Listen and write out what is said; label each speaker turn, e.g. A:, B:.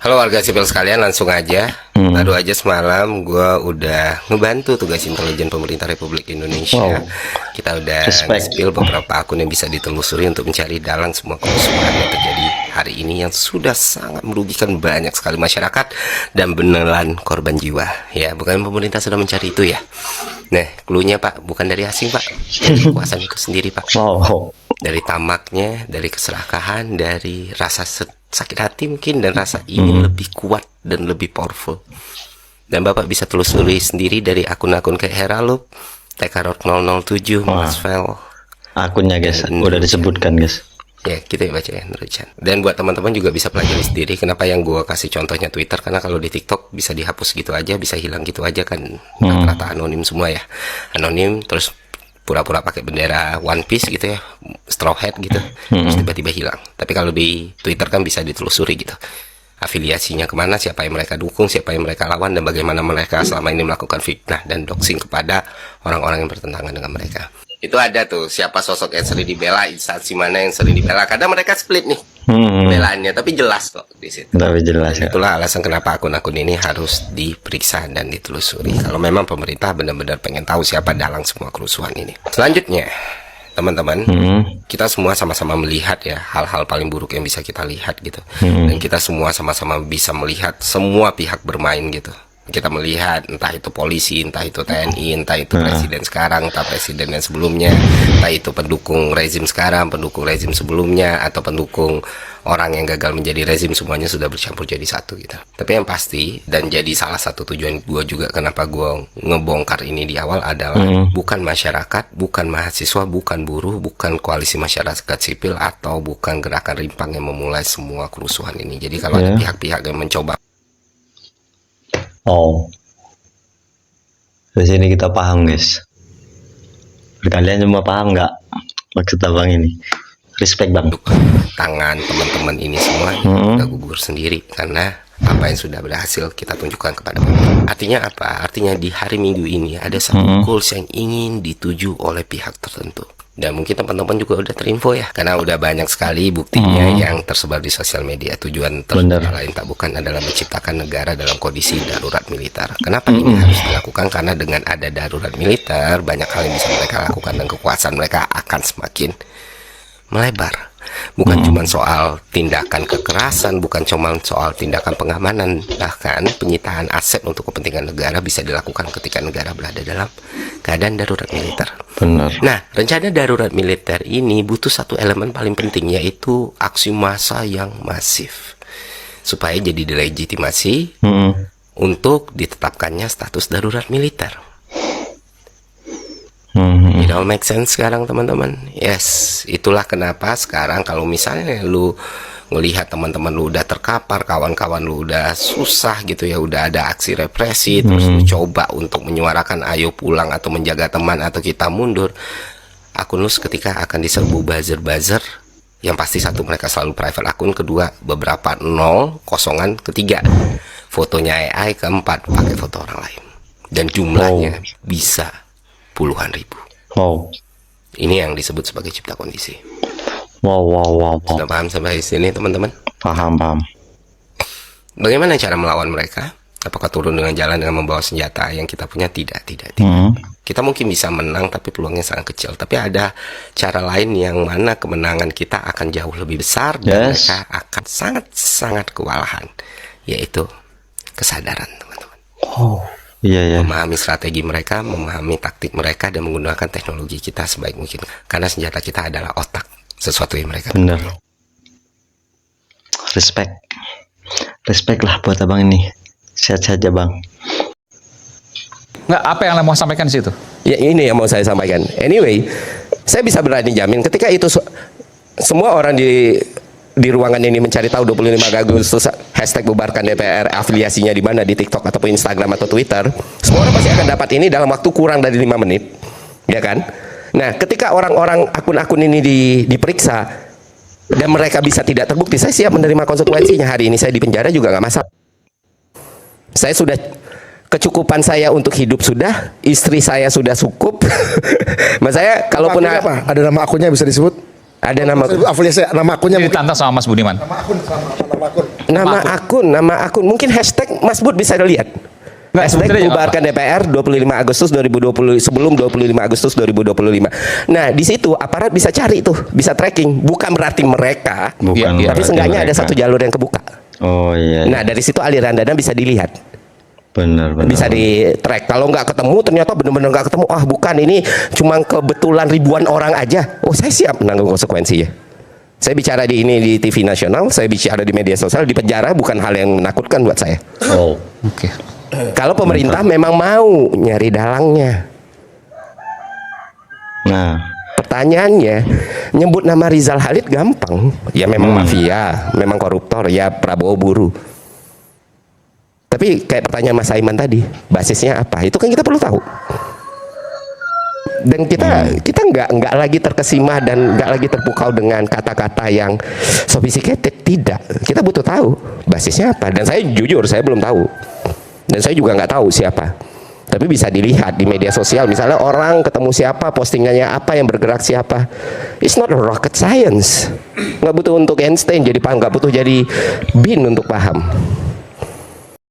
A: Halo warga sipil sekalian, langsung aja. Baru aja semalam gue udah ngebantu tugas intelijen pemerintah Republik Indonesia.
B: Wow.
A: Kita udah
B: Respect.
A: nge-spill beberapa akun yang bisa ditelusuri untuk mencari dalang semua kerusuhan yang terjadi hari ini yang sudah sangat merugikan banyak sekali masyarakat dan beneran korban jiwa. Ya, bukan pemerintah sudah mencari itu ya. Nah, cluenya Pak, bukan dari asing Pak, dari kekuasaan itu sendiri Pak.
B: Wow.
A: Dari tamaknya, dari keserakahan, dari rasa sakit hati mungkin, dan rasa ini lebih kuat dan lebih powerful. Dan Bapak bisa telusuri sendiri dari akun-akun kayak Heralup, Tekarot 007,
B: Wah.
A: Mas Vel.
B: Akunnya guys, udah disebutkan guys.
A: Ya, kita baca ya, Nurjan. Dan buat teman-teman juga bisa pelajari sendiri kenapa yang gua kasih contohnya Twitter, karena kalau di TikTok bisa dihapus gitu aja, bisa hilang gitu aja kan. Rata-rata anonim semua ya. Anonim terus pura-pura pakai bendera One Piece gitu ya, straw hat gitu, terus tiba-tiba hilang. Tapi kalau di Twitter kan bisa ditelusuri gitu, afiliasinya kemana, siapa yang mereka dukung, siapa yang mereka lawan, dan bagaimana mereka selama ini melakukan fitnah dan doxing kepada orang-orang yang bertentangan dengan mereka. Itu ada tuh siapa sosok yang sering dibela, instansi mana yang sering dibela. Kadang mereka split nih belaannya, tapi jelas kok di situ.
B: Tapi jelas ya.
A: Itulah alasan kenapa akun-akun ini harus diperiksa dan ditelusuri. Kalau memang pemerintah benar-benar pengen tahu siapa dalang semua kerusuhan ini. Selanjutnya, teman-teman, kita semua sama-sama melihat ya hal-hal paling buruk yang bisa kita lihat gitu. Dan kita semua sama-sama bisa melihat semua pihak bermain gitu. Kita melihat entah itu polisi, entah itu TNI, entah itu presiden sekarang, entah presiden yang sebelumnya, entah itu pendukung rezim sekarang, pendukung rezim sebelumnya, atau pendukung orang yang gagal menjadi rezim, semuanya sudah bercampur jadi satu gitu. Tapi yang pasti, dan jadi salah satu tujuan gue juga kenapa gue ngebongkar ini di awal adalah bukan masyarakat, bukan mahasiswa, bukan buruh, bukan koalisi masyarakat sipil, atau bukan gerakan rimpang yang memulai semua kerusuhan ini. Jadi kalau ada pihak-pihak yang mencoba
B: Di sini kita paham guys. Kalian semua paham nggak maksud abang ini? Respect bang.
A: tangan teman-teman ini semua udah gugur sendiri karena apa yang sudah berhasil kita tunjukkan kepada mereka. Artinya apa? Artinya di hari Minggu ini ada satu goals yang ingin dituju oleh pihak tertentu. Dan mungkin teman-teman juga udah terinfo ya, karena udah banyak sekali buktinya yang tersebar di sosial media. Tujuan lain tak bukan adalah menciptakan negara dalam kondisi darurat militer. Kenapa ini harus dilakukan? Karena dengan ada darurat militer, banyak hal yang bisa mereka lakukan dan kekuasaan mereka akan semakin melebar. Bukan cuma soal tindakan kekerasan, bukan cuma soal tindakan pengamanan, bahkan penyitaan aset untuk kepentingan negara bisa dilakukan ketika negara berada dalam keadaan darurat militer.
B: Benar.
A: Nah, rencana darurat militer ini butuh satu elemen paling penting, yaitu aksi massa yang masif supaya jadi dilegitimasi untuk ditetapkannya status darurat militer. It all make sense sekarang teman-teman. Yes, itulah kenapa sekarang kalau misalnya lu ngelihat teman-teman lu udah terkapar, kawan-kawan lu udah susah gitu ya, udah ada aksi represi, terus lu coba untuk menyuarakan ayo pulang atau menjaga teman atau kita mundur, akun lu seketika akan diserbu buzzer-buzzer. Yang pasti satu, mereka selalu private akun, kedua beberapa nol, kosongan, ketiga fotonya AI, keempat pakai foto orang lain, dan jumlahnya bisa puluhan ribu. Ini yang disebut sebagai cipta kondisi. Sudah paham sampai sini teman-teman?
B: Paham.
A: Bagaimana cara melawan mereka? Apakah turun dengan jalan dengan membawa senjata yang kita punya? Tidak. Kita mungkin bisa menang, tapi peluangnya sangat kecil. Tapi ada cara lain yang mana kemenangan kita akan jauh lebih besar dan mereka akan sangat-sangat kewalahan, yaitu kesadaran teman-teman.
B: Iya.
A: Memahami strategi mereka, memahami taktik mereka, dan menggunakan teknologi kita sebaik mungkin. Karena senjata kita adalah otak, sesuatu yang mereka
B: Bener. Respect lah buat abang ini. Sehat saja bang.
C: Nggak, apa yang Anda mau sampaikan di situ?
A: Ya, ini yang mau saya sampaikan. Anyway, saya bisa berani jamin ketika itu semua orang di ruangan ini mencari tahu 25 Agustus hashtag bubarkan DPR, afiliasinya di mana, di TikTok ataupun Instagram atau Twitter, semua orang pasti akan dapat ini dalam waktu kurang dari 5 menit, ya kan? Nah, ketika orang-orang akun-akun ini diperiksa dan mereka bisa tidak terbukti, saya siap menerima konsekuensinya. Hari ini saya di penjara juga nggak masalah. Saya sudah kecukupan saya untuk hidup, sudah istri saya sudah cukup. Mas saya kalaupun
D: apa? Ada nama akunnya bisa disebut?
A: Ada nama
C: afiliasi, nama akunnya
D: Ini
C: mungkin.
D: ditantang sama Mas Budiman.
A: nama akun mungkin hashtag Mas Bud bisa lihat.
D: Nggak,
A: Hashtag
D: sebenarnya
A: bubarkan DPR 25 Agustus 2020 sebelum 25 Agustus 2025. Nah, di situ aparat bisa cari tuh, bisa tracking. Bukan berarti mereka,
B: Bukan
D: Iya,
A: tapi
B: berarti
A: seenggaknya ada
B: mereka.
A: satu jalur yang kebuka.
B: Oh iya.
A: Nah, dari situ aliran dana bisa dilihat.
B: Benar.
A: Bisa di track. Kalau nggak ketemu ternyata benar-benar nggak ketemu, bukan ini cuma kebetulan ribuan orang aja, saya siap menanggung konsekuensinya. Saya bicara di TV nasional, saya bicara di media sosial, di penjara bukan hal yang menakutkan buat saya.
B: Oh.
D: Oke.
A: Kalau pemerintah memang mau nyari dalangnya.
B: Nah,
A: Pertanyaannya, nyebut nama Rizal Khalid gampang. Ya memang mafia, memang koruptor, ya Prabowo buru. Tapi kayak pertanyaan Mas Aiman tadi, basisnya apa? Itu kan kita perlu tahu. Dan kita nggak lagi terkesima dan nggak lagi terpukau dengan kata-kata yang sophisticated. Tidak, kita butuh tahu basisnya apa. Dan saya jujur, saya belum tahu. Dan saya juga nggak tahu siapa. Tapi bisa dilihat di media sosial, misalnya orang ketemu siapa, postingannya apa, yang bergerak siapa. It's not a rocket science. Nggak butuh untuk Einstein jadi paham, nggak butuh jadi bin untuk paham.